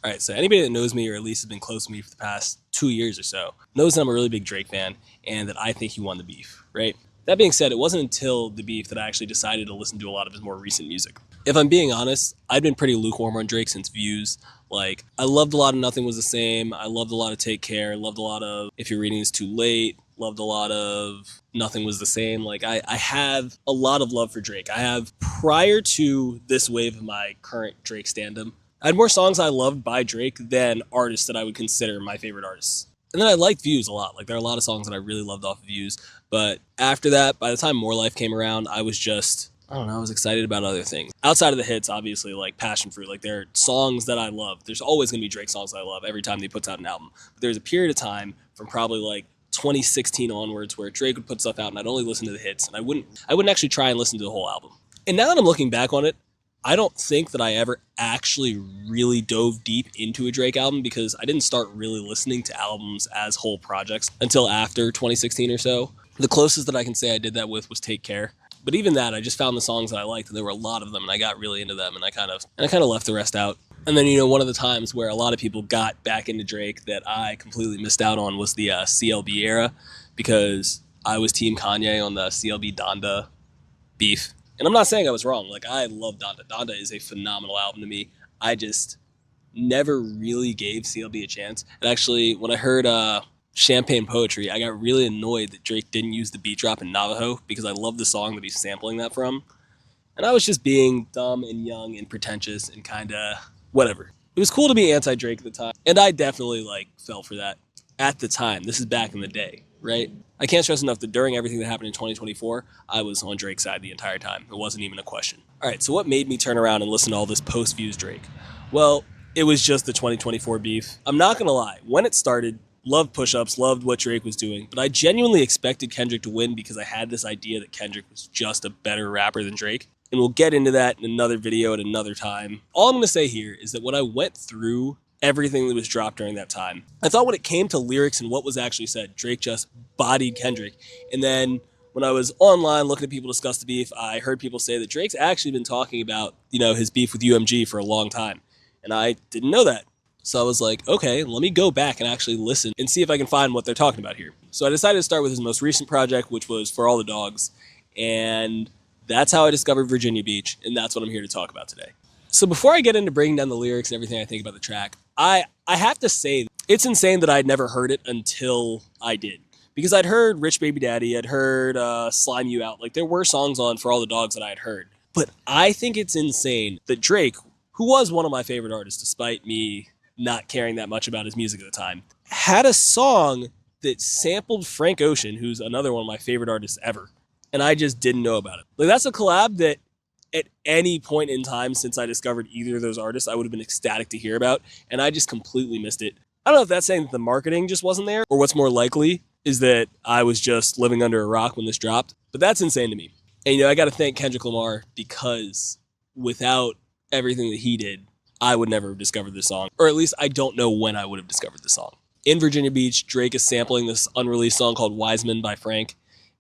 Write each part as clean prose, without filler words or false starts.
All right, so anybody that knows me or at least has been close to me for the past 2 years or so knows that I'm a really big Drake fan and that I think he won the beef, right? That being said, it wasn't until the beef that I actually decided to listen to a lot of his more recent music. If I'm being honest, I've been pretty lukewarm on Drake since Views. Like, I loved a lot of Nothing Was the Same. I loved a lot of Take Care. Loved a lot of If You're Reading This Too Late. Loved a lot of Nothing Was the Same. Like, I have a lot of love for Drake. I have, prior to this wave of my current Drake standum, I had more songs I loved by Drake than artists that I would consider my favorite artists. And then I liked Views a lot. Like, there are a lot of songs that I really loved off of Views. But after that, by the time More Life came around, I was just, I don't know, I was excited about other things. Outside of the hits, obviously, like Passion Fruit, like there are songs that I love. There's always going to be Drake songs I love every time he puts out an album. But there's a period of time from probably like 2016 onwards where Drake would put stuff out and I'd only listen to the hits. And I wouldn't actually try and listen to the whole album. And now that I'm looking back on it, I don't think that I ever actually really dove deep into a Drake album because I didn't start really listening to albums as whole projects until after 2016 or so. The closest that I can say I did that with was Take Care. But even that, I just found the songs that I liked, and there were a lot of them, and I got really into them, and I kind of left the rest out. And then, one of the times where a lot of people got back into Drake that I completely missed out on was the CLB era, because I was Team Kanye on the CLB Donda beef. And I'm not saying I was wrong. Like, I love Donda. Donda is a phenomenal album to me. I just never really gave CLB a chance. And actually, when I heard Champagne Poetry, I got really annoyed that Drake didn't use the beat drop in Navajo because I love the song that he's sampling that from. And I was just being dumb and young and pretentious and kind of whatever. It was cool to be anti-Drake at the time. And I definitely, fell for that at the time. This is back in the day, right? I can't stress enough that during everything that happened in 2024, I was on Drake's side the entire time. It wasn't even a question. All right, so what made me turn around and listen to all this post-Views Drake? Well, it was just the 2024 beef. I'm not going to lie. When it started, loved push-ups, loved what Drake was doing, but I genuinely expected Kendrick to win because I had this idea that Kendrick was just a better rapper than Drake. And we'll get into that in another video at another time. All I'm going to say here is that when I went through everything that was dropped during that time, I thought when it came to lyrics and what was actually said, Drake just bodied Kendrick. And then when I was online looking at people discuss the beef, I heard people say that Drake's actually been talking about, his beef with UMG for a long time. And I didn't know that. So I was like, okay, let me go back and actually listen and see if I can find what they're talking about here. So I decided to start with his most recent project, which was For All the Dogs. And that's how I discovered Virginia Beach. And that's what I'm here to talk about today. So before I get into breaking down the lyrics and everything I think about the track, I have to say it's insane that I'd never heard it until I did. Because I'd heard Rich Baby Daddy, I'd heard Slime You Out. Like, there were songs on For All the Dogs that I had heard. But I think it's insane that Drake, who was one of my favorite artists despite me not caring that much about his music at the time, had a song that sampled Frank Ocean, who's another one of my favorite artists ever. And I just didn't know about it. Like, that's a collab that at any point in time since I discovered either of those artists, I would have been ecstatic to hear about. And I just completely missed it. I don't know if that's saying that the marketing just wasn't there, or what's more likely is that I was just living under a rock when this dropped. But that's insane to me. And, I got to thank Kendrick Lamar, because without everything that he did, I would never have discovered this song. Or at least I don't know when I would have discovered this song. In Virginia Beach, Drake is sampling this unreleased song called Wiseman by Frank.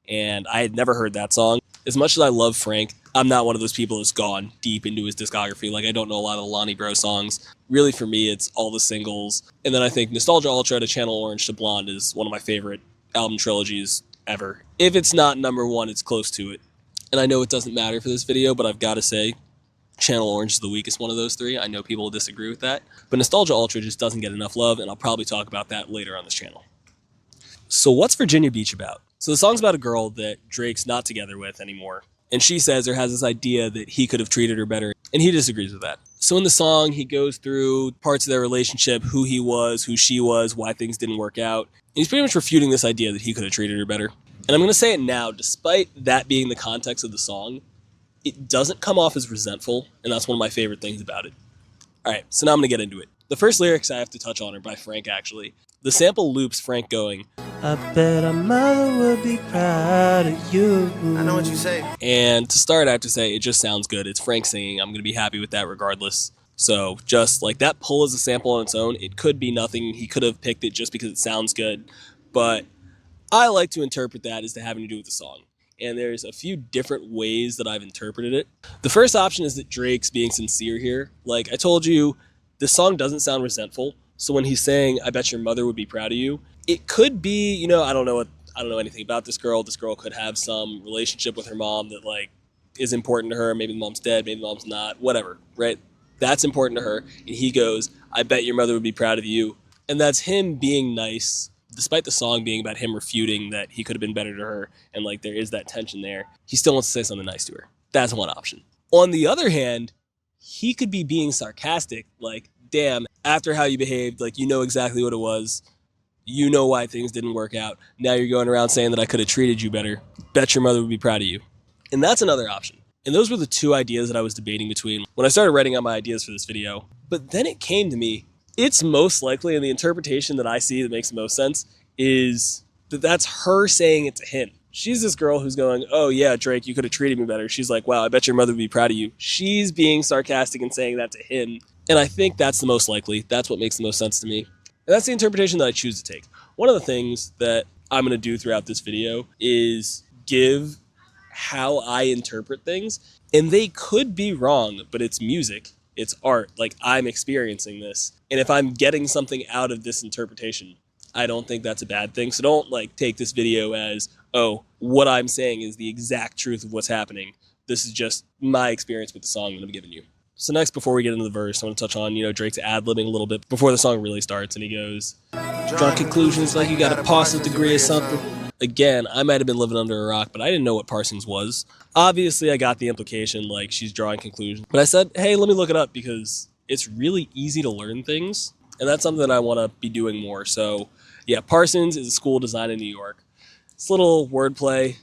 And I had never heard that song. As much as I love Frank, I'm not one of those people that's gone deep into his discography. Like, I don't know a lot of the Lonnie Bro songs. Really, for me, it's all the singles. And then I think Nostalgia Ultra to Channel Orange to Blonde is one of my favorite album trilogies ever. If it's not number one, it's close to it. And I know it doesn't matter for this video, but I've got to say, Channel Orange is the weakest one of those three. I know people will disagree with that. But Nostalgia Ultra just doesn't get enough love, and I'll probably talk about that later on this channel. So what's Virginia Beach about? So the song's about a girl that Drake's not together with anymore. And she says or has this idea that he could have treated her better, and he disagrees with that. So in the song, he goes through parts of their relationship, who he was, who she was, why things didn't work out. And he's pretty much refuting this idea that he could have treated her better. And I'm going to say it now, despite that being the context of the song, it doesn't come off as resentful, and that's one of my favorite things about it. All right, so now I'm going to get into it. The first lyrics I have to touch on are by Frank, actually. The sample loops Frank going, "I bet our mother would be proud of you." I know what you say. And to start, I have to say, it just sounds good. It's Frank singing. I'm going to be happy with that regardless. So just like that pull as a sample on its own, it could be nothing. He could have picked it just because it sounds good. But I like to interpret that as to having to do with the song. And there's a few different ways that I've interpreted it. The first option is that Drake's being sincere here. Like I told you, this song doesn't sound resentful. So when he's saying, I bet your mother would be proud of you, it could be, I don't know anything about this girl. This girl could have some relationship with her mom that like is important to her. Maybe the mom's dead, maybe the mom's not, whatever, right? That's important to her. And he goes, I bet your mother would be proud of you. And that's him being nice, despite the song being about him refuting that he could have been better to her. And like there is that tension there. He still wants to say something nice to her. That's one option. On the other hand, he could be being sarcastic, like, damn, after how you behaved, like, you know exactly what it was. You know why things didn't work out. Now you're going around saying that I could have treated you better. Bet your mother would be proud of you. And that's another option. And those were the two ideas that I was debating between when I started writing out my ideas for this video. But then it came to me, it's most likely, and the interpretation that I see that makes the most sense is that that's her saying it to him. She's this girl who's going, oh yeah, Drake, you could have treated me better. She's like, wow, I bet your mother would be proud of you. She's being sarcastic and saying that to him. And I think that's the most likely. That's what makes the most sense to me. And that's the interpretation that I choose to take. One of the things that I'm going to do throughout this video is give how I interpret things. And they could be wrong, but it's music. It's art. Like, I'm experiencing this. And if I'm getting something out of this interpretation, I don't think that's a bad thing. So don't like take this video as, oh, what I'm saying is the exact truth of what's happening. This is just my experience with the song that I'm giving you. So next, before we get into the verse, I want to touch on, Drake's ad-libbing a little bit before the song really starts. And he goes, draw conclusions like you got a Parsons degree or something. Again, I might have been living under a rock, but I didn't know what Parsons was. Obviously, I got the implication, like she's drawing conclusions. But I said, hey, let me look it up because it's really easy to learn things. And that's something that I want to be doing more. So yeah, Parsons is a school designed in New York. It's a little wordplay,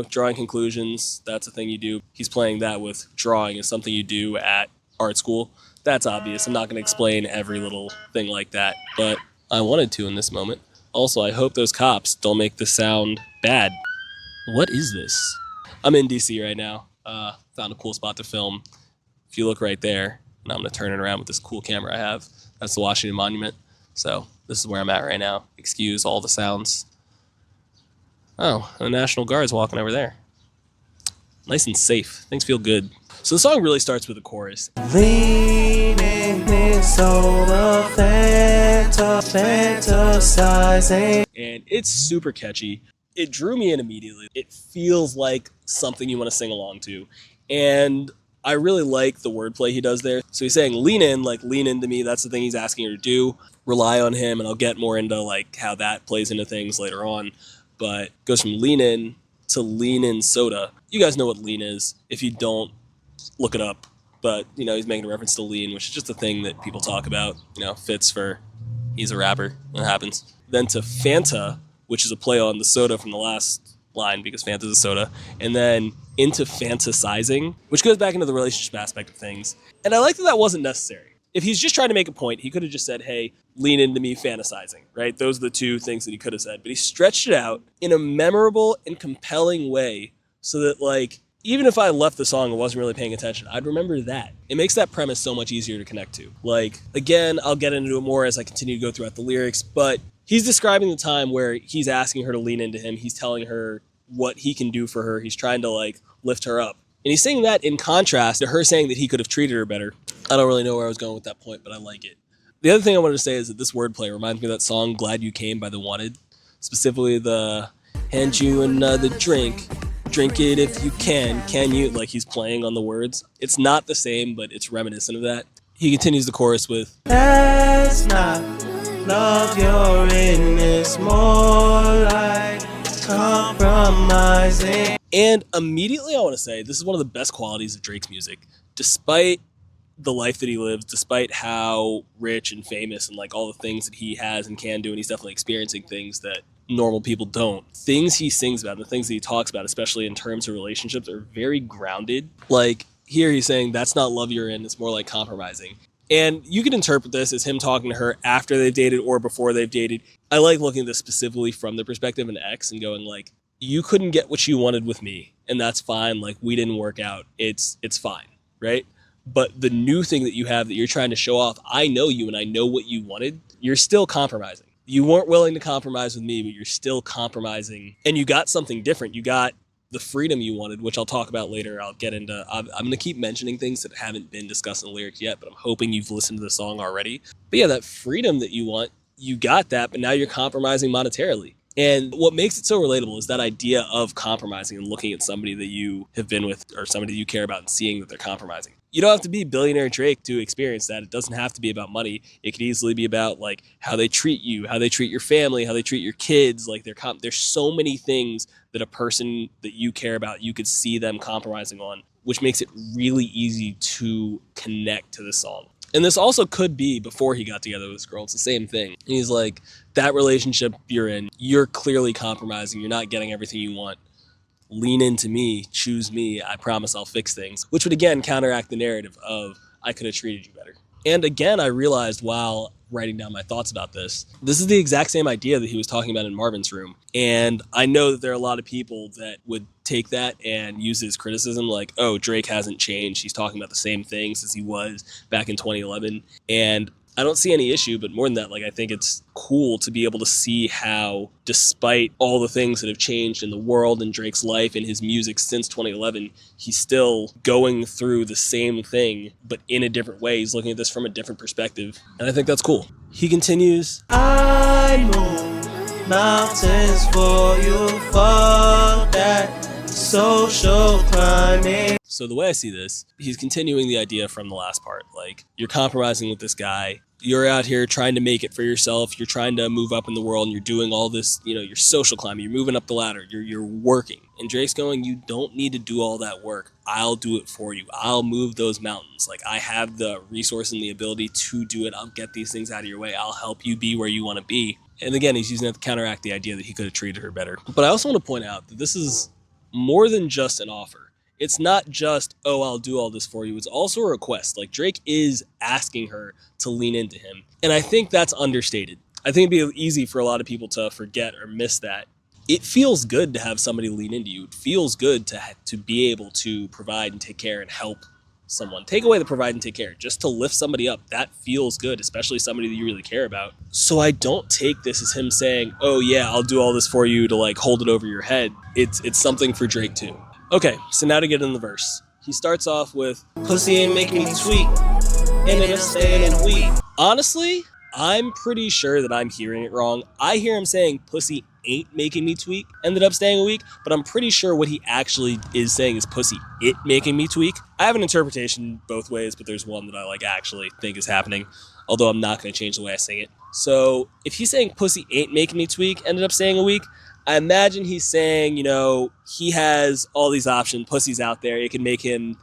drawing conclusions. That's a thing you do. He's playing that with drawing is something you do at art school. That's obvious. I'm not going to explain every little thing like that, but I wanted to in this moment. Also, I hope those cops don't make this sound bad. What is this? I'm in DC right now. Found a cool spot to film. If you look right there, and I'm going to turn it around with this cool camera I have, that's the Washington Monument. So this is where I'm at right now. Excuse all the sounds. Oh, the National Guard's walking over there. Nice and safe. Things feel good. So the song really starts with a chorus. Leaning over, fantasizing. And it's super catchy. It drew me in immediately. It feels like something you want to sing along to. And I really like the wordplay he does there. So he's saying lean in, like lean into me. That's the thing he's asking her to do. Rely on him, and I'll get more into like how that plays into things later on. But it goes from lean in to lean in soda. You guys know what lean is. If you don't, look it up. But, he's making a reference to lean, which is just a thing that people talk about. Fits for he's a rapper. That happens. Then to Fanta, which is a play on the soda from the last line because Fanta's a soda. And then into fantasizing, which goes back into the relationship aspect of things. And I like that wasn't necessary. If he's just trying to make a point, he could have just said, hey, lean into me fantasizing, right? Those are the two things that he could have said. But he stretched it out in a memorable and compelling way so that, like, even if I left the song and wasn't really paying attention, I'd remember that. It makes that premise so much easier to connect to. Like, again, I'll get into it more as I continue to go throughout the lyrics, but he's describing the time where he's asking her to lean into him. He's telling her what he can do for her. He's trying to, like, lift her up. And he's saying that in contrast to her saying that he could have treated her better. I don't really know where I was going with that point, but I like it. The other thing I wanted to say is that this wordplay reminds me of that song, Glad You Came by The Wanted. Specifically the, hand you another drink, drink it if you can you? Like he's playing on the words. It's not the same, but it's reminiscent of that. He continues the chorus with, that's not love you're in, it's more like compromising. And immediately I want to say, this is one of the best qualities of Drake's music. Despite the life that he lives, despite how rich and famous and like all the things that he has and can do, and he's definitely experiencing things that normal people don't. Things he sings about, the things that he talks about, especially in terms of relationships, are very grounded. Like here he's saying, that's not love you're in, it's more like compromising. And you can interpret this as him talking to her after they've dated or before they've dated. I like looking at this specifically from the perspective of an ex and going like, you couldn't get what you wanted with me, and that's fine. Like we didn't work out. It's fine, right? But the new thing that you have that you're trying to show off, I know you and I know what you wanted. You're still compromising. You weren't willing to compromise with me, but you're still compromising. And you got something different. You got the freedom you wanted, which I'll talk about later. I'll get into, I'm going to keep mentioning things that haven't been discussed in the lyrics yet, but I'm hoping you've listened to the song already. But yeah, that freedom that you want, you got that, but now you're compromising monetarily. And what makes it so relatable is that idea of compromising and looking at somebody that you have been with or somebody that you care about and seeing that they're compromising. You don't have to be billionaire Drake to experience that. It doesn't have to be about money. It could easily be about like how they treat you, how they treat your family, how they treat your kids. Like there's so many things that a person that you care about, you could see them compromising on, which makes it really easy to connect to the song. And this also could be before he got together with this girl. It's the same thing. And he's like, that relationship you're in, you're clearly compromising. You're not getting everything you want. Lean into me, choose me. I promise I'll fix things, which would again counteract the narrative of I could have treated you better. And again, I realized while writing down my thoughts about this is the exact same idea that he was talking about in Marvin's Room. And I know that there are a lot of people that would take that and use it as criticism, like, oh, Drake hasn't changed. He's talking about the same things as he was back in 2011. And I don't see any issue, but more than that, like, I think it's cool to be able to see how, despite all the things that have changed in the world and Drake's life and his music since 2011, he's still going through the same thing, but in a different way. He's looking at this from a different perspective, and I think that's cool. He continues, I move mountains for you, for that social climbing. So the way I see this, he's continuing the idea from the last part. Like, you're compromising with this guy. You're out here trying to make it for yourself. You're trying to move up in the world, and you're doing all this, you're social climbing. You're moving up the ladder. You're working. And Drake's going, you don't need to do all that work. I'll do it for you. I'll move those mountains. Like, I have the resource and the ability to do it. I'll get these things out of your way. I'll help you be where you want to be. And again, he's using that to counteract the idea that he could have treated her better. But I also want to point out that this is more than just an offer. It's not just, oh, I'll do all this for you. It's also a request. Like, Drake is asking her to lean into him. And I think that's understated. I think it'd be easy for a lot of people to forget or miss that. It feels good to have somebody lean into you. It feels good to be able to provide and take care and help someone. Take away the provide and take care. Just to lift somebody up, that feels good, especially somebody that you really care about. So I don't take this as him saying, oh yeah, I'll do all this for you to like hold it over your head. It's something for Drake too. Okay, so now to get in the verse. He starts off with, pussy ain't making me tweak, ended up staying a week. Honestly, I'm pretty sure that I'm hearing it wrong. I hear him saying pussy ain't making me tweak, ended up staying a week, but I'm pretty sure what he actually is saying is pussy it making me tweak. I have an interpretation both ways, but there's one that I actually think is happening, although I'm not going to change the way I sing it. So if he's saying pussy ain't making me tweak, ended up staying a week, I imagine he's saying, he has all these options, pussy's out there, it can make him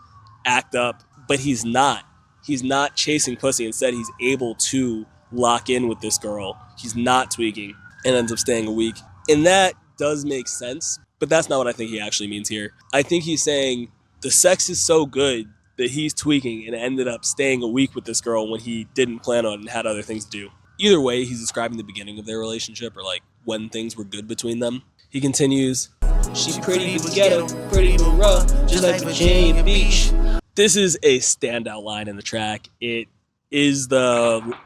act up, but he's not. He's not chasing pussy. Instead, he's able to lock in with this girl. He's not tweaking and ends up staying a week. And that does make sense, but that's not what I think he actually means here. I think he's saying the sex is so good that he's tweaking and ended up staying a week with this girl when he didn't plan on it and had other things to do. Either way, he's describing the beginning of their relationship or when things were good between them. He continues, she pretty but ghetto, pretty but rough, just like Virginia Beach. This is a standout line in the track. It is the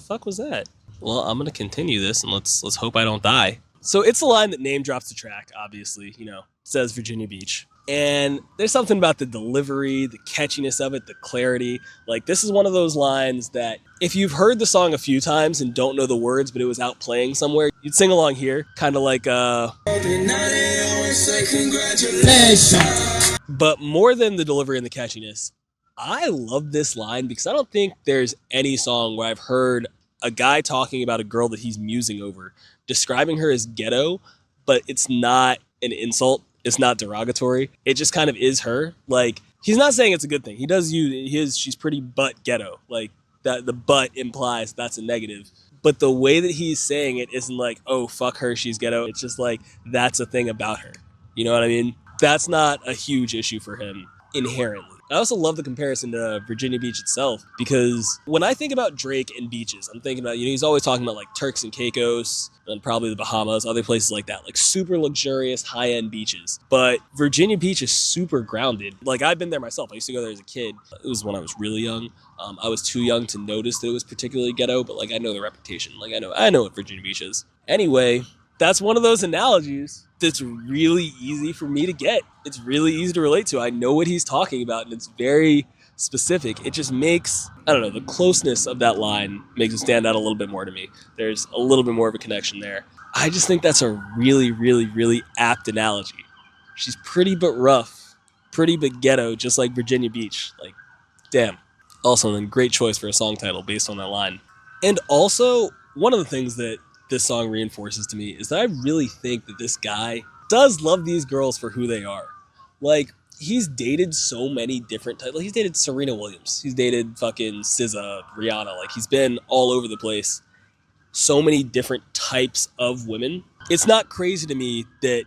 fuck was that? Well, I'm gonna continue this and let's hope I don't die. So it's a line that name drops the track, obviously, says Virginia Beach. And there's something about the delivery, the catchiness of it, the clarity. This is one of those lines that if you've heard the song a few times and don't know the words, but it was out playing somewhere, you'd sing along here, kind of like But more than the delivery and the catchiness, I love this line because I don't think there's any song where I've heard a guy talking about a girl that he's musing over, describing her as ghetto, but it's not an insult. It's not derogatory. It just kind of is her. He's not saying it's a good thing. He does use she's pretty but ghetto. That the but implies that's a negative. But the way that he's saying it isn't oh, fuck her, she's ghetto. It's just that's a thing about her. You know what I mean? That's not a huge issue for him inherently. I also love the comparison to Virginia Beach itself because when I think about Drake and beaches, I'm thinking about, he's always talking about Turks and Caicos and probably the Bahamas, other places like that, super luxurious high-end beaches. But Virginia Beach is super grounded. I've been there myself. I used to go there as a kid. It was when I was really young. I was too young to notice that it was particularly ghetto, but I know the reputation. I know what Virginia Beach is. Anyway, that's one of those analogies that's really easy for me to get. It's really easy to relate to. I know what he's talking about, and it's very specific. It just makes, I don't know, the closeness of that line makes it stand out a little bit more to me. There's a little bit more of a connection there. I just think that's a really, really, really apt analogy. She's pretty but rough, pretty but ghetto, just like Virginia Beach. Like, damn. Also, then great choice for a song title based on that line. And also, one of the things that this song reinforces to me is that I really think that this guy does love these girls for who they are. Like, he's dated so many different types. Like, he's dated Serena Williams. He's dated fucking SZA, Rihanna. Like, he's been all over the place. So many different types of women. It's not crazy to me that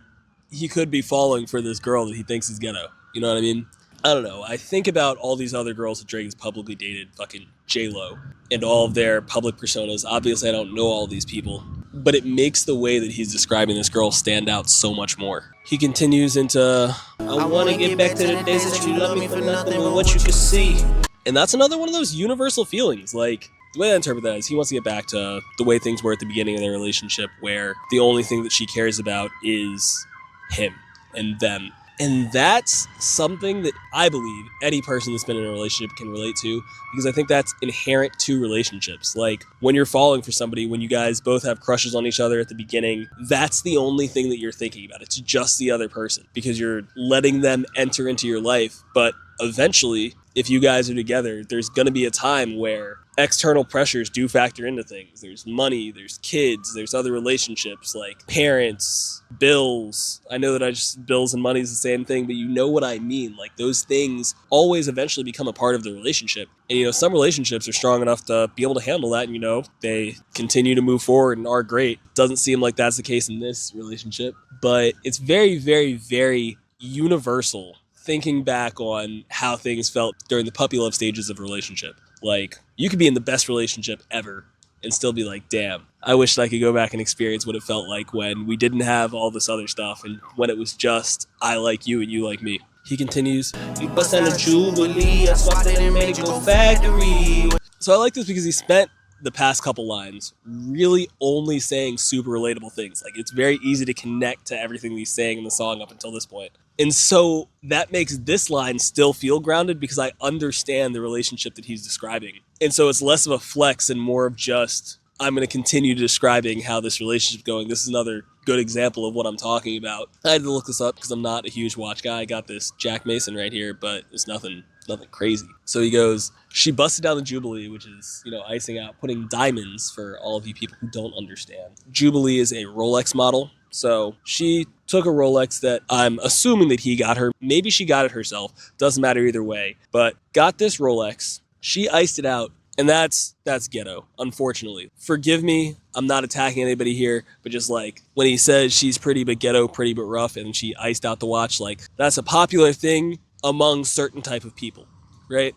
he could be falling for this girl that he thinks is ghetto. You know what I mean? I don't know. I think about all these other girls that Drake has publicly dated, fucking J-Lo, and all of their public personas. Obviously, I don't know all these people, but it makes the way that he's describing this girl stand out so much more. He continues into, I want to get back to the days that you love me for nothing but what you could see. And that's another one of those universal feelings. Like, the way I interpret that is he wants to get back to the way things were at the beginning of their relationship, where the only thing that she cares about is him and them. And that's something that I believe any person that's been in a relationship can relate to, because I think that's inherent to relationships. Like, when you're falling for somebody, when you guys both have crushes on each other at the beginning, that's the only thing that you're thinking about. It's just the other person, because you're letting them enter into your life. But eventually, if you guys are together, there's going to be a time where external pressures do factor into things. There's money, there's kids, there's other relationships like parents, bills. I know that bills and money is the same thing, but you know what I mean. Like, those things always eventually become a part of the relationship. And, some relationships are strong enough to be able to handle that, and, they continue to move forward and are great. Doesn't seem like that's the case in this relationship, but it's very, very, very universal thinking back on how things felt during the puppy love stages of a relationship. Like, you could be in the best relationship ever and still be like, damn, I wish I could go back and experience what it felt like when we didn't have all this other stuff and when it was just, I like you and you like me. He continues, you bust down the jubilee, I swapped it and made it go factory. So I like this because he spent the past couple lines really only saying super relatable things. Like, it's very easy to connect to everything he's saying in the song up until this point. And so that makes this line still feel grounded because I understand the relationship that he's describing. And so it's less of a flex and more of just, I'm going to continue describing how this relationship's going. This is another good example of what I'm talking about. I had to look this up because I'm not a huge watch guy. I got this Jack Mason right here, but it's nothing crazy. So he goes, she busted down the Jubilee, which is, icing out, putting diamonds for all of you people who don't understand. Jubilee is a Rolex model. So she took a Rolex that I'm assuming that he got her. Maybe she got it herself. Doesn't matter either way. But got this Rolex. She iced it out. And that's ghetto, unfortunately. Forgive me, I'm not attacking anybody here, but just like when he says she's pretty but ghetto, pretty but rough, and she iced out the watch, like, that's a popular thing among certain type of people, right?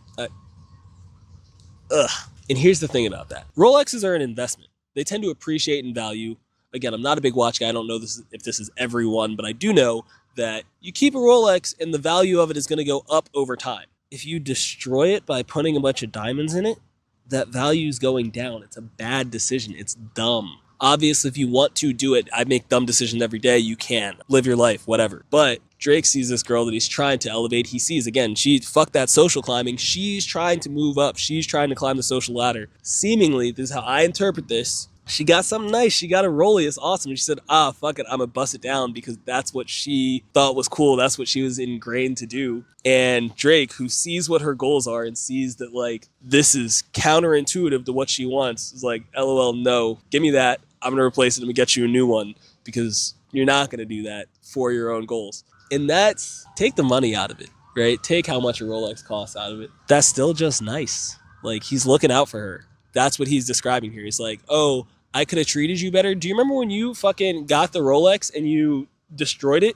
And here's the thing about that. Rolexes are an investment. They tend to appreciate in value. Again, I'm not a big watch guy. I don't know if this is everyone, but I do know that you keep a Rolex and the value of it is going to go up over time. If you destroy it by putting a bunch of diamonds in it, that value is going down. It's a bad decision. It's dumb. Obviously, if you want to do it, I make dumb decisions every day. You can live your life, whatever. But Drake sees this girl that he's trying to elevate. He sees, again, fuck that social climbing. She's trying to move up. She's trying to climb the social ladder. Seemingly, this is how I interpret this. She got something nice. She got a rollie. It's awesome. And she said, fuck it. I'm going to bust it down because that's what she thought was cool. That's what she was ingrained to do. And Drake, who sees what her goals are and sees that, like, this is counterintuitive to what she wants, is like, LOL, no, give me that. I'm going to replace it and get you a new one because you're not going to do that for your own goals. And that's, take the money out of it, right? Take how much a Rolex costs out of it. That's still just nice. Like, he's looking out for her. That's what he's describing here. He's like, oh, I could have treated you better. Do you remember when you fucking got the Rolex and you destroyed it?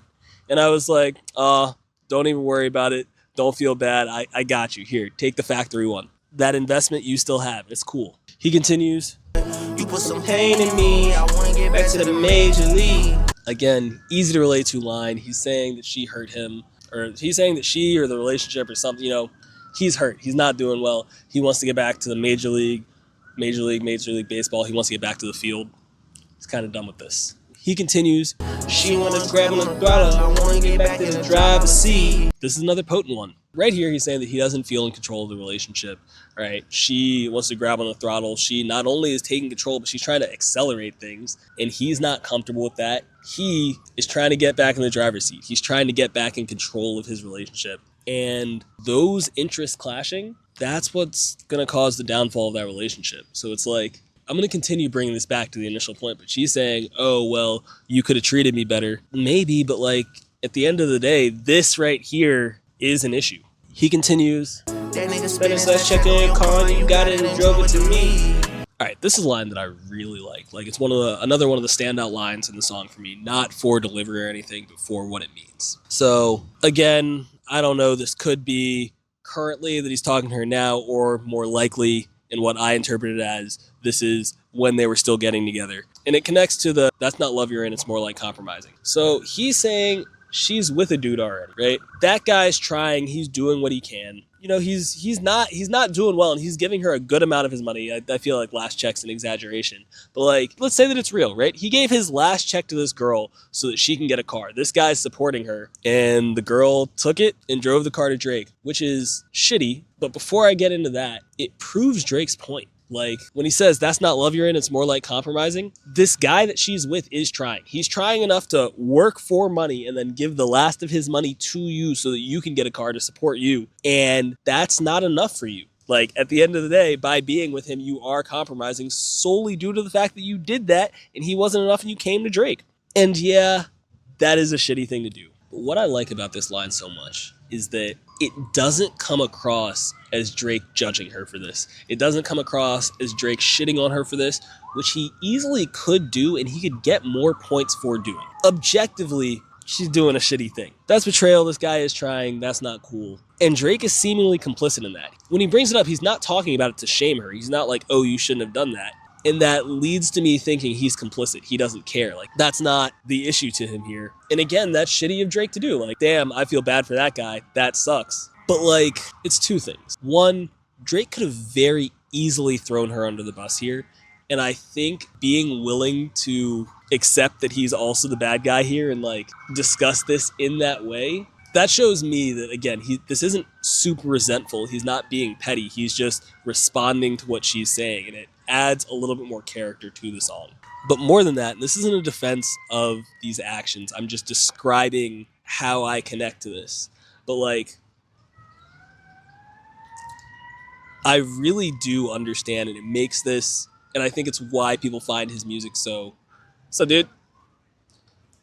And I was like, don't even worry about it. Don't feel bad. I got you. Here, take the factory one. That investment you still have. It's cool. He continues, you put some pain in me. I want to get back to the major league. Again, easy to relate to line. He's saying that she hurt him, or he's saying that she or the relationship or something, he's hurt. He's not doing well. He wants to get back to the Major League Baseball. He wants to get back to the field. He's kind of done with this. He continues, she wanna grab on the throttle, I wanna get back to the driver's seat. This is another potent one. Right here, he's saying that he doesn't feel in control of the relationship, right? She wants to grab on the throttle. She not only is taking control, but she's trying to accelerate things, and he's not comfortable with that. He is trying to get back in the driver's seat. He's trying to get back in control of his relationship. And those interests clashing, that's what's going to cause the downfall of that relationship. So it's like, I'm going to continue bringing this back to the initial point, but she's saying, oh, well, you could have treated me better. Maybe, but like, at the end of the day, this right here is an issue. He continues, that nigga spent his check in your car and you got it and drove it to me. All right, this is a line that I really like. Like, it's another one of the standout lines in the song for me, not for delivery or anything, but for what it means. So, again, I don't know, this could be currently that he's talking to her now, or more likely in what I interpreted as this is when they were still getting together. And it connects to the, that's not love you're in, it's more like compromising. So he's saying she's with a dude already, right? That guy's trying, he's doing what he can. You know, he's not doing well, and he's giving her a good amount of his money. I feel like last check's an exaggeration. But like, let's say that it's real, right? He gave his last check to this girl so that she can get a car. This guy's supporting her, and the girl took it and drove the car to Drake, which is shitty. But before I get into that, it proves Drake's point. Like, when he says that's not love you're in, it's more like compromising. This guy that she's with is trying. He's trying enough to work for money and then give the last of his money to you so that you can get a car to support you. And that's not enough for you. Like, at the end of the day, by being with him, you are compromising solely due to the fact that you did that and he wasn't enough and you came to Drake. And yeah, that is a shitty thing to do. But what I like about this line so much is that it doesn't come across as Drake judging her for this. It doesn't come across as Drake shitting on her for this, which he easily could do, and he could get more points for doing. Objectively, she's doing a shitty thing. That's betrayal. This guy is trying. That's not cool. And Drake is seemingly complicit in that. When he brings it up, he's not talking about it to shame her. He's not like, oh, you shouldn't have done that. And that leads to me thinking he's complicit. He doesn't care. Like, that's not the issue to him here. And again, that's shitty of Drake to do. Like, damn, I feel bad for that guy. That sucks. But like, it's two things. One, Drake could have very easily thrown her under the bus here. And I think being willing to accept that he's also the bad guy here and like discuss this in that way, that shows me that, again, this isn't super resentful. He's not being petty. He's just responding to what she's saying. And it adds a little bit more character to the song. But more than that, this isn't a defense of these actions. I'm just describing how I connect to this. But like, I really do understand, and it makes this, and I think it's why people find his music so dude.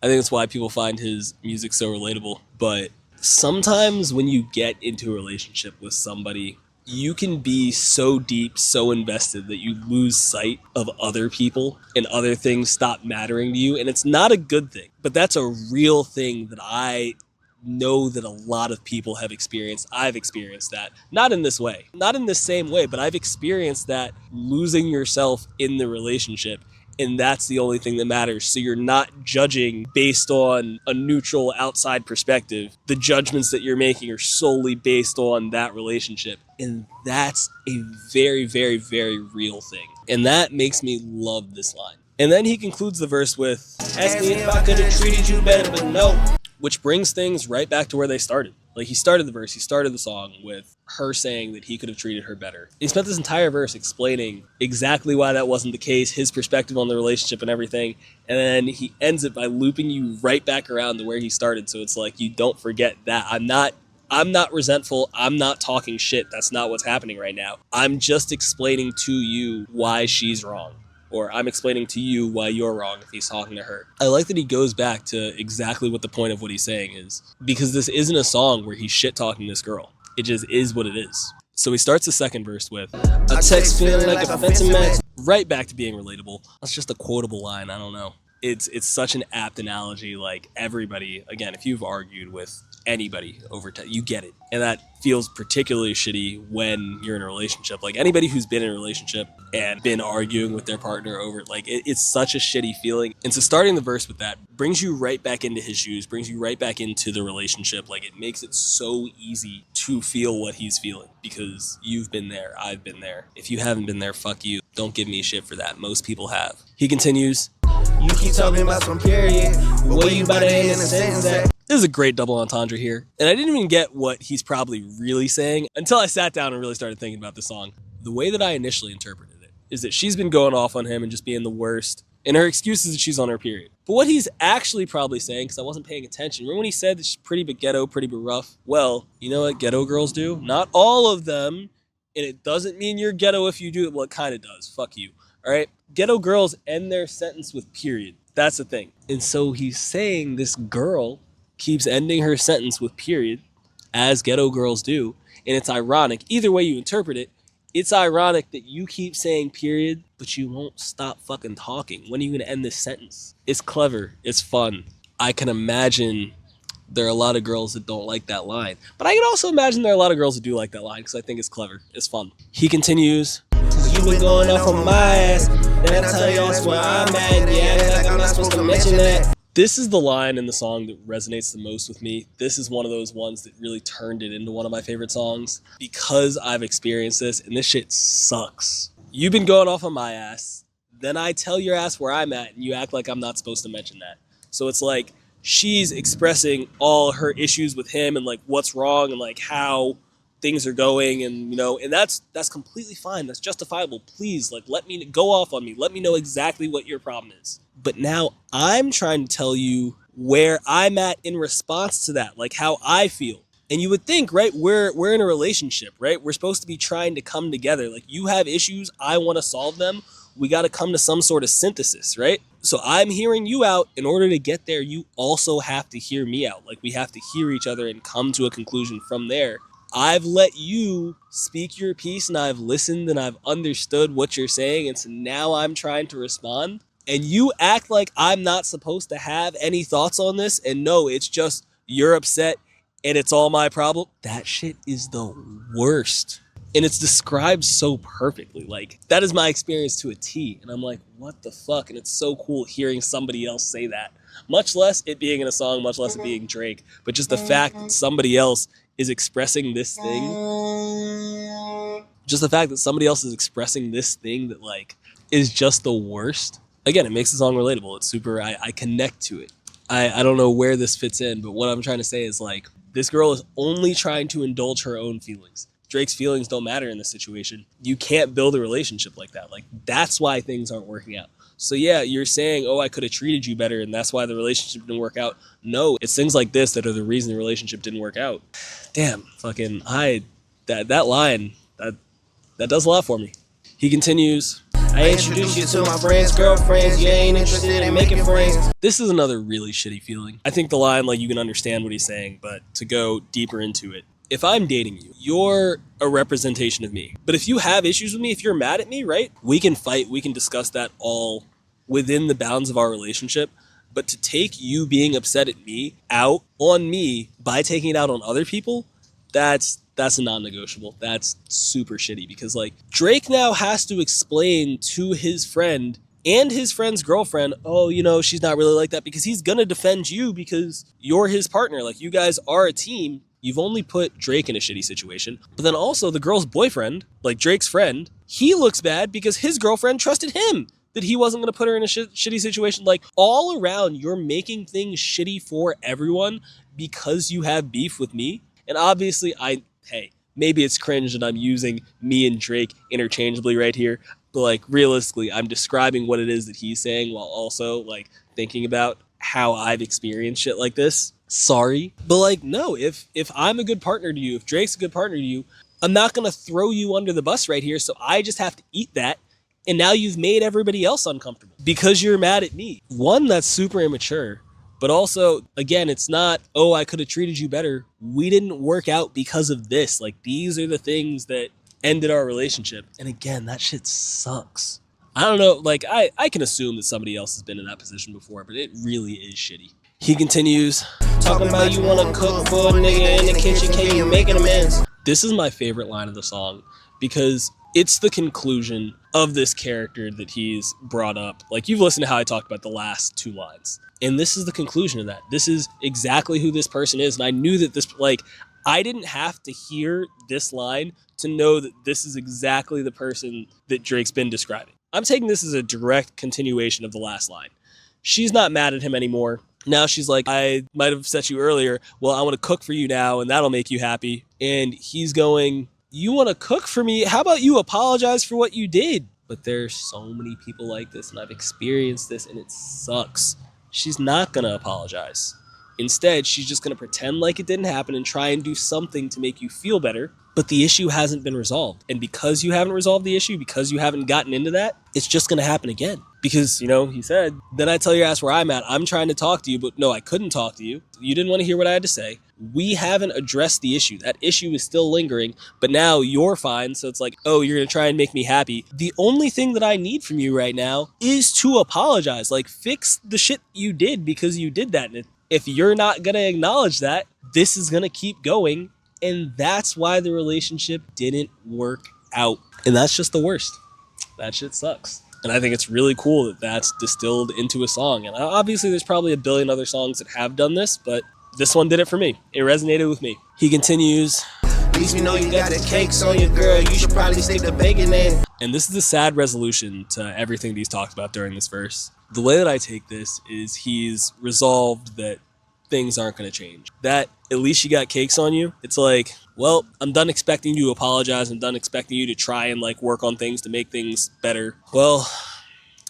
I think it's why people find his music so relatable. But sometimes when you get into a relationship with somebody, you can be so deep, so invested that you lose sight of other people and other things stop mattering to you. And it's not a good thing, but that's a real thing that I know that a lot of people have experienced. I've experienced that. Not in this way, not in the same way, but I've experienced that, losing yourself in the relationship. And that's the only thing that matters. So you're not judging based on a neutral outside perspective. The judgments that you're making are solely based on that relationship. And that's a very, very, very real thing. And that makes me love this line. And then he concludes the verse with, ask me if I could have treated you better, but no. Which brings things right back to where they started. Like, he started the song with her saying that he could have treated her better. He spent this entire verse explaining exactly why that wasn't the case, his perspective on the relationship and everything. And then he ends it by looping you right back around to where he started. So it's like, you don't forget that. I'm not resentful. I'm not talking shit. That's not what's happening right now. I'm just explaining to you why she's wrong. Or I'm explaining to you why you're wrong if he's talking to her. I like that he goes back to exactly what the point of what he's saying is. Because this isn't a song where he's shit-talking this girl. It just is what it is. So he starts the second verse with, a text feeling like a fencing match. Right back to being relatable. That's just a quotable line. I don't know. It's such an apt analogy. Like, everybody, again, if you've argued with anybody over time, you get it. And that feels particularly shitty when you're in a relationship. Like, anybody who's been in a relationship and been arguing with their partner over it, like, it's such a shitty feeling. And so starting the verse with that brings you right back into his shoes, brings you right back into the relationship. Like, it makes it so easy to feel what he's feeling because you've been there, I've been there. If you haven't been there, fuck you. Don't give me shit for that. Most people have. He continues, you keep talking about some period. But where you about to end in a sentence at? This is a great double entendre here. And I didn't even get what he's probably really saying until I sat down and really started thinking about this song. The way that I initially interpreted it is that she's been going off on him and just being the worst. And her excuse is that she's on her period. But what he's actually probably saying, because I wasn't paying attention, remember when he said that she's pretty but ghetto, pretty but rough? Well, you know what ghetto girls do? Not all of them. And it doesn't mean you're ghetto if you do it. Well, it kind of does. Fuck you. All right? Ghetto girls end their sentence with period. That's the thing. And so he's saying this girl keeps ending her sentence with period, as ghetto girls do. And it's ironic. Either way you interpret it, it's ironic that you keep saying period, but you won't stop fucking talking. When are you going to end this sentence? It's clever. It's fun. I can imagine there are a lot of girls that don't like that line. But I can also imagine there are a lot of girls that do like that line because I think it's clever. It's fun. He continues. You been going off on my ass. Then I tell you that's where I'm at. Yeah, like I'm not supposed to mention that. This is the line in the song that resonates the most with me. This is one of those ones that really turned it into one of my favorite songs because I've experienced this and this shit sucks. You've been going off on my ass. Then I tell your ass where I'm at and you act like I'm not supposed to mention that. So it's like she's expressing all her issues with him and like what's wrong and like how things are going and you know, and that's completely fine. That's justifiable. Please, like, let me go off on me. Let me know exactly what your problem is. But now I'm trying to tell you where I'm at in response to that, like how I feel. And you would think, right, we're in a relationship, right? We're supposed to be trying to come together. Like you have issues, I want to solve them. We got to come to some sort of synthesis, right? So I'm hearing you out. In order to get there, you also have to hear me out. Like we have to hear each other and come to a conclusion from there. I've let you speak your piece and I've listened and I've understood what you're saying. And so now I'm trying to respond. And you act like I'm not supposed to have any thoughts on this. And no, it's just you're upset and it's all my problem. That shit is the worst. And it's described so perfectly. Like, that is my experience to a T. And I'm like, what the fuck? And it's so cool hearing somebody else say that. Much less it being in a song, much less it being Drake. But just the fact that somebody else is expressing this thing. Just the fact that somebody else is expressing this thing that, like, is just the worst. Again, it makes the song relatable. It's super, I connect to it. I don't know where this fits in, but what I'm trying to say is, like, this girl is only trying to indulge her own feelings. Drake's feelings don't matter in this situation. You can't build a relationship like that. Like, that's why things aren't working out. So yeah, you're saying, oh, I could have treated you better and that's why the relationship didn't work out. No, it's things like this that are the reason the relationship didn't work out. Damn, fucking, that line, that does a lot for me. He continues, I introduced you to my friends, girlfriends. You ain't interested in making friends. This is another really shitty feeling. I think the line, like, you can understand what he's saying, but to go deeper into it, if I'm dating you, you're a representation of me. But if you have issues with me, if you're mad at me, right, we can fight, we can discuss that all within the bounds of our relationship. But to take you being upset at me out on me by taking it out on other people, that's a non-negotiable. That's super shitty because, like, Drake now has to explain to his friend and his friend's girlfriend, oh, you know, she's not really like that, because he's gonna defend you because you're his partner. Like, you guys are a team. You've only put Drake in a shitty situation. But then also the girl's boyfriend, like Drake's friend, he looks bad because his girlfriend trusted him that he wasn't going to put her in a shitty situation. Like, all around, you're making things shitty for everyone because you have beef with me. And obviously, hey, maybe it's cringe that I'm using me and Drake interchangeably right here. But, like, realistically, I'm describing what it is that he's saying while also, like, thinking about how I've experienced shit like this. Sorry. But, like, no, if I'm a good partner to you, if Drake's a good partner to you, I'm not going to throw you under the bus right here. So I just have to eat that. And now you've made everybody else uncomfortable because you're mad at me. One, that's super immature. But also, again, it's not, oh, I could have treated you better. We didn't work out because of this. Like, these are the things that ended our relationship. And again, that shit sucks. I don't know. Like, I can assume that somebody else has been in that position before, but it really is shitty. He continues, talking about you want to cook for a nigga in the kitchen, can you make an amends? This is my favorite line of the song because it's the conclusion of this character that he's brought up. Like, you've listened to how I talked about the last two lines. And this is the conclusion of that. This is exactly who this person is. And I knew that this, like, I didn't have to hear this line to know that this is exactly the person that Drake's been describing. I'm taking this as a direct continuation of the last line. She's not mad at him anymore. Now she's like, I might have upset you earlier. Well, I want to cook for you now, and that'll make you happy. And he's going, you want to cook for me? How about you apologize for what you did? But there's so many people like this, and I've experienced this, and it sucks. She's not going to apologize. Instead, she's just going to pretend like it didn't happen and try and do something to make you feel better. But the issue hasn't been resolved. And because you haven't resolved the issue, because you haven't gotten into that, it's just going to happen again. Because, he said, then I tell your ass where I'm at. I'm trying to talk to you, but no, I couldn't talk to you. You didn't want to hear what I had to say. We haven't addressed the issue. That issue is still lingering, but now you're fine. So it's like, oh, you're going to try and make me happy. The only thing that I need from you right now is to apologize. Like, fix the shit you did because you did that. And if you're not going to acknowledge that, this is going to keep going. And that's why the relationship didn't work out. And that's just the worst. That shit sucks. And I think it's really cool that that's distilled into a song. And obviously there's probably a billion other songs that have done this, but this one did it for me. It resonated with me. He continues, At least we know you got the cakes on your girl. You should probably stick the bacon in. And this is a sad resolution to everything that he's talked about during this verse. The way that I take this is he's resolved that things aren't going to change. That at least you got cakes on you. It's like, well, I'm done expecting you to apologize. I'm done expecting you to try and work on things to make things better. Well,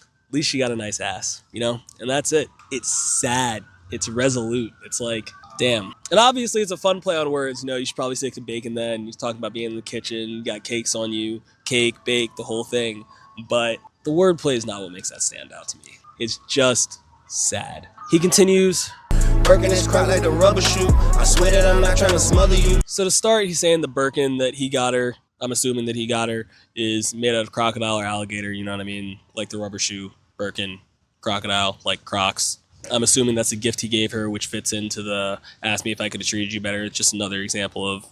at least you got a nice ass, and that's it. It's sad. It's resolute. It's like, damn. And obviously it's a fun play on words. You should probably stick to bacon then. He's talking about being in the kitchen, you got cakes on you, cake, bake, the whole thing. But the wordplay is not what makes that stand out to me. It's just sad. He continues, Birkin is croc like the rubber shoe. I swear that I'm not trying to smother you. So to start, he's saying the Birkin that he got her, I'm assuming that he got her, is made out of crocodile or alligator, you know what I mean? Like the rubber shoe, Birkin, crocodile, like Crocs. I'm assuming that's a gift he gave her, which fits into the ask me if I could have treated you better. It's just another example of,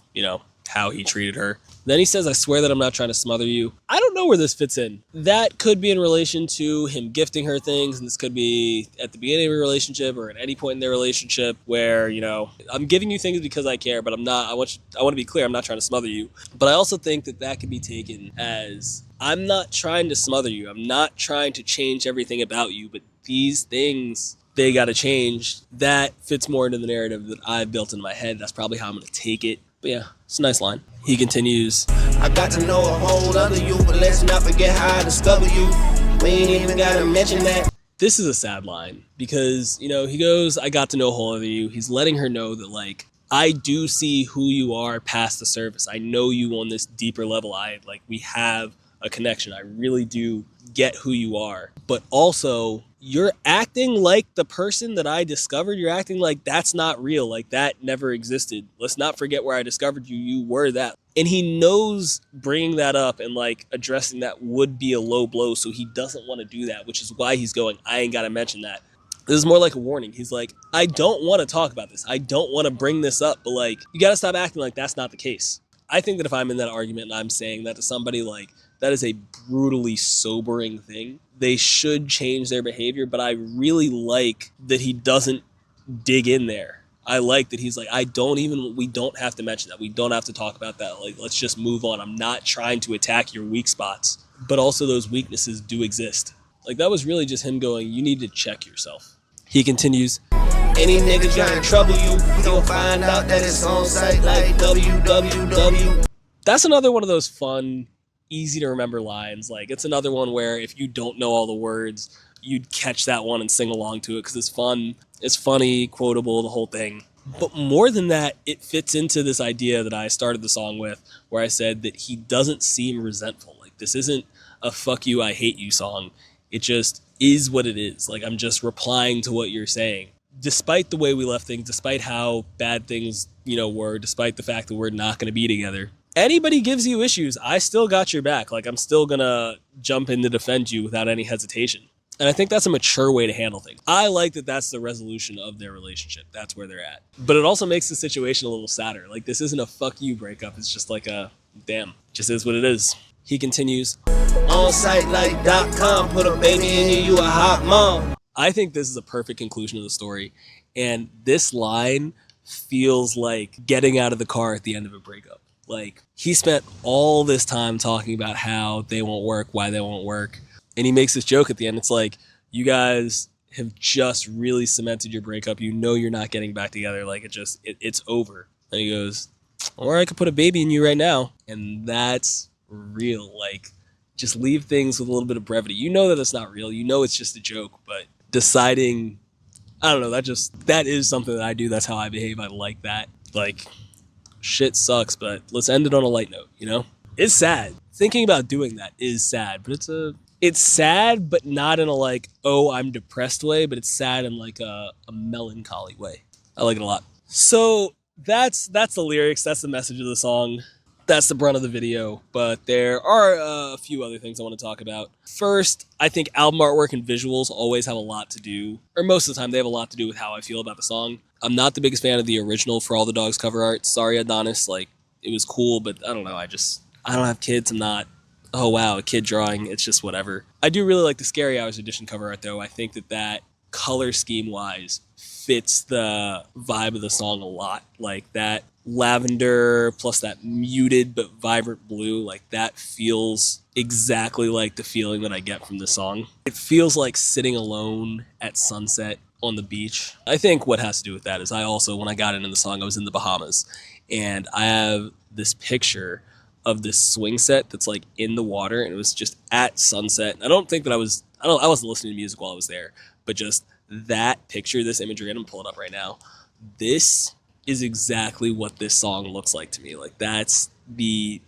how he treated her. Then he says, I swear that I'm not trying to smother you. I don't know where this fits in. That could be in relation to him gifting her things, and this could be at the beginning of a relationship or at any point in their relationship where, I'm giving you things because I care, but I'm not, I want to be clear, I'm not trying to smother you. But I also think that could be taken as, I'm not trying to smother you. I'm not trying to change everything about you, but these things, they got to change. That fits more into the narrative that I've built in my head. That's probably how I'm going to take it. But yeah, it's a nice line. He continues, I got to know a whole other you, but let's not forget how I discovered you. We ain't even gotta mention that. This is a sad line because, he goes, I got to know a whole other you. He's letting her know that, I do see who you are past the surface. I know you on this deeper level. We have a connection. I really do get who you are. But also, you're acting like the person that I discovered. You're acting like that's not real. Like that never existed. Let's not forget where I discovered you. You were that. And he knows bringing that up and addressing that would be a low blow. So he doesn't want to do that, which is why he's going, I ain't got to mention that. This is more like a warning. He's like, I don't want to talk about this. I don't want to bring this up, but you got to stop acting like that's not the case. I think that if I'm in that argument and I'm saying that to somebody, that is a brutally sobering thing. They should change their behavior, but I really like that he doesn't dig in there. I like that he's like, we don't have to mention that. We don't have to talk about that. Let's just move on. I'm not trying to attack your weak spots, but also those weaknesses do exist. That was really just him going, you need to check yourself. He continues, Any nigga trying to trouble you, he gon' find out that it's on site like www. That's another one of those fun, easy to remember lines. It's another one where if you don't know all the words, you'd catch that one and sing along to it because it's fun, it's funny, quotable, the whole thing. But more than that, it fits into this idea that I started the song with, where I said that he doesn't seem resentful. This isn't a fuck you, I hate you song. It just is what it is. I'm just replying to what you're saying. Despite the way we left things, despite how bad things, were, despite the fact that we're not going to be together, anybody gives you issues, I still got your back. I'm still going to jump in to defend you without any hesitation. And I think that's a mature way to handle things. I like that that's the resolution of their relationship. That's where they're at. But it also makes the situation a little sadder. This isn't a fuck you breakup. It's just a damn. Just is what it is. He continues, On site like .com, put a baby in you a hot mom. I think this is a perfect conclusion of the story. And this line feels like getting out of the car at the end of a breakup. He spent all this time talking about how they won't work, why they won't work. And he makes this joke at the end. It's you guys have just really cemented your breakup. You know you're not getting back together. Like it's over. And he goes, or I could put a baby in you right now. And that's real. Like, just leave things with a little bit of brevity. You know that it's not real. You know it's just a joke, but deciding, I don't know, that is something that I do. That's how I behave. I like that. Like, shit sucks, but let's end it on a light note, you know? It's sad. Thinking about doing that is sad, but it's sad, but not in a like, oh, I'm depressed way, but it's sad in like a melancholy way. I like it a lot. So that's the lyrics. That's the message of the song. That's the brunt of the video, but there are a few other things I want to talk about. First, I think album artwork and visuals always have a lot to do, or most of the time they have a lot to do with how I feel about the song. I'm not the biggest fan of the original For All the Dogs cover art. Sorry, Adonis, like, it was cool, but I don't know, I don't have kids. I'm not, oh wow, a kid drawing, it's just whatever. I do really like the Scary Hours edition cover art though. I think that color scheme wise fits the vibe of the song a lot. Like that lavender plus that muted but vibrant blue, like that feels exactly like the feeling that I get from the song. It feels like sitting alone at sunset on the beach. I think what has to do with that is I also, when I got into the song, I was in the Bahamas, and I have this picture of this swing set that's like in the water, and it was just at sunset. I don't think that I wasn't listening to music while I was there, but just that picture, this imagery, and I'm pulling it up right now. This is exactly what this song looks like to me. Like that's the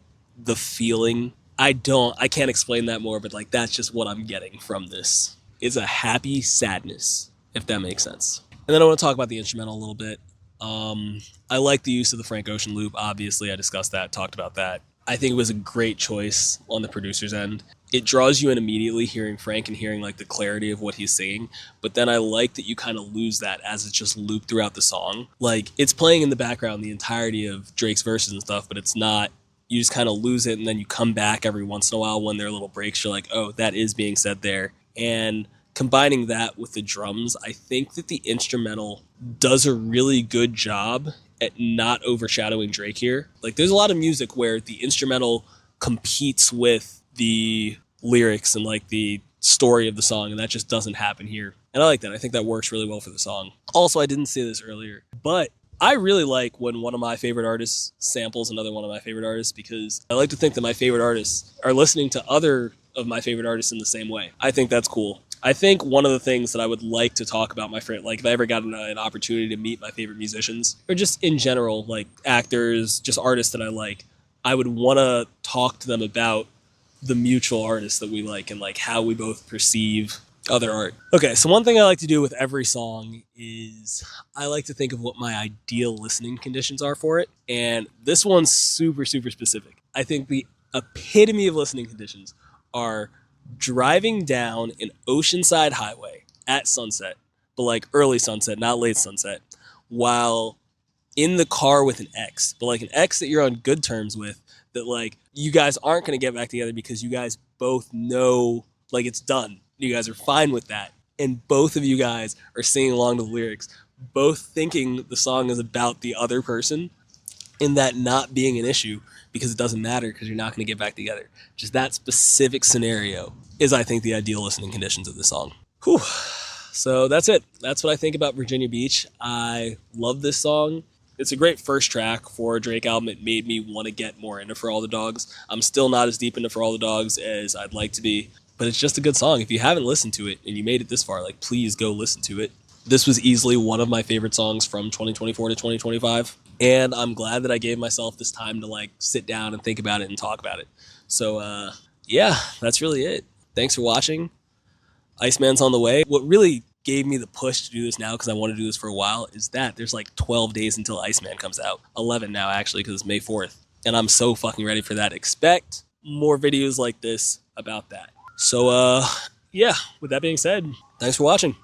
feeling. I can't explain that more, but like that's just what I'm getting from this. It's a happy sadness, if that makes sense. And then I want to talk about the instrumental a little bit. I like the use of the Frank Ocean loop. Obviously, I discussed that, talked about that. I think it was a great choice on the producer's end. It draws you in immediately hearing Frank and hearing like the clarity of what he's singing. But then I like that you kind of lose that as it's just looped throughout the song. Like it's playing in the background the entirety of Drake's verses and stuff, but it's not, you just kind of lose it. And then you come back every once in a while when there are little breaks. You're like, oh, that is being said there. And combining that with the drums, I think that the instrumental does a really good job at not overshadowing Drake here. Like there's a lot of music where the instrumental competes with the lyrics and like the story of the song, and that just doesn't happen here. And I like that. I think that works really well for the song. Also, I didn't say this earlier, but I really like when one of my favorite artists samples another one of my favorite artists, because I like to think that my favorite artists are listening to other of my favorite artists in the same way. I think that's cool. I think one of the things that I would like to talk about my friend, like if I ever got an opportunity to meet my favorite musicians, or just in general, like actors, just artists that I like, I would want to talk to them about the mutual artists that we like and like how we both perceive other art. Okay, so one thing I like to do with every song is I like to think of what my ideal listening conditions are for it. And this one's super, super specific. I think the epitome of listening conditions are driving down an oceanside highway at sunset, but like early sunset, not late sunset, while in the car with an ex, but like an ex that you're on good terms with, that like you guys aren't going to get back together because you guys both know like it's done. You guys are fine with that. And both of you guys are singing along to the lyrics, both thinking the song is about the other person, and that not being an issue because it doesn't matter because you're not going to get back together. Just that specific scenario is, I think, the ideal listening conditions of the song. Whew. So that's it. That's what I think about Virginia Beach. I love this song. It's a great first track for a Drake album. It made me want to get more into For All the Dogs. I'm still not as deep into For All the Dogs as I'd like to be, but it's just a good song. If you haven't listened to it and you made it this far, like, please go listen to it. This was easily one of my favorite songs from 2024 to 2025. And I'm glad that I gave myself this time to like sit down and think about it and talk about it. So yeah, that's really it. Thanks for watching. Iceman's on the way. What really gave me the push to do this now, because I want to do this for a while, is that there's like 12 days until Iceman comes out. 11 now, actually, because it's May 4th. And I'm so fucking ready for that. Expect more videos like this about that. So yeah, with that being said, thanks for watching.